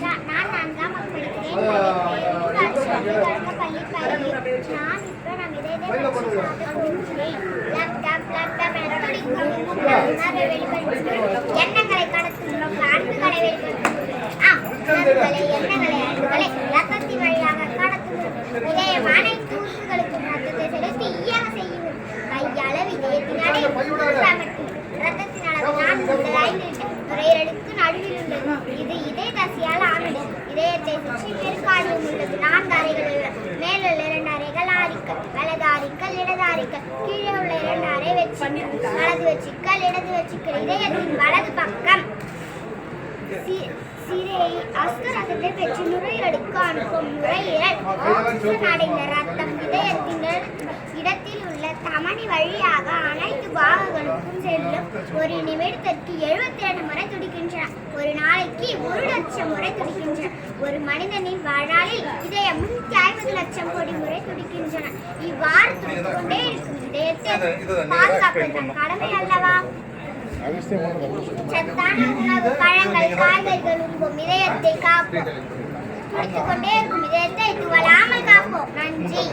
நான் 4ஆம் வகுப்பு படிக்கிறேன். பள்ளி பயிர். நான் இப்போ நம் எண்ணங்களை கடத்துகிறோம், அன்புகளை எண்ணங்களை அன்புகளை ரத்தத்தின் வழியாக கடத்துகிறோம். இதயம் அனைத்து உறுப்புகளுக்கும் ரத்தத்தை செலுத்தி இயங்க செய்யுங்கள். கையளவு இதயத்தின் ரத்தத்தின் அளவு 4 முதல் 5 லிட்டர். நுரையீரலுக்கு நடுவில் உள்ளது. இது இதய தசையால் ஆனது. இதயத்தை சுற்றி பெருக்காடியம் உள்ளது. 4 அறைகள் உள்ளன. மேலுள்ள 2 அறைகள் ஆரிக்கல், வலது ஆரிக்கல், இடது ஆரிக்கல். கீழே உள்ள 2 அறை வெச்சிக்கல், வலது வெச்சிக்கல், இடது வெச்சிக்கல். இதயத்தின் வலது பக்கம் சிறை அஸ்கரத்தை பெற்று நுரையீரலுக்கு அனுப்பும். நுரையீரல் ஆக்சிஜன் அடைந்த ரத்தம் இதயத்தின் இடத்தில் உள்ள தமனி வழியாக அனைத்து பாகங்களுக்கும் செல்லும். ஒரு நிமிடத்திற்கு 72 முறை துடிக்கின்றன. ஒரு நாளைக்கு 1 லட்சம் முறை துடிக்கின்றன. ஒரு மனிதனின் வாழ்நாளில் இதயம் 150 லட்சம் கோடி முறை துடிக்கின்றன. இவ்வாறு துடித்துக்கொண்டே இருக்கும் இதயத்தை பாதுகாப்பது கடமை அல்லவா? சத்தான உணவு, பழங்கள், காய்கறிகள் உண்போம். இதயத்தை காப்போம். துடித்துக்கொண்டே இருக்கும் இதயத்தை துவளாமல் காப்போம். நன்றி.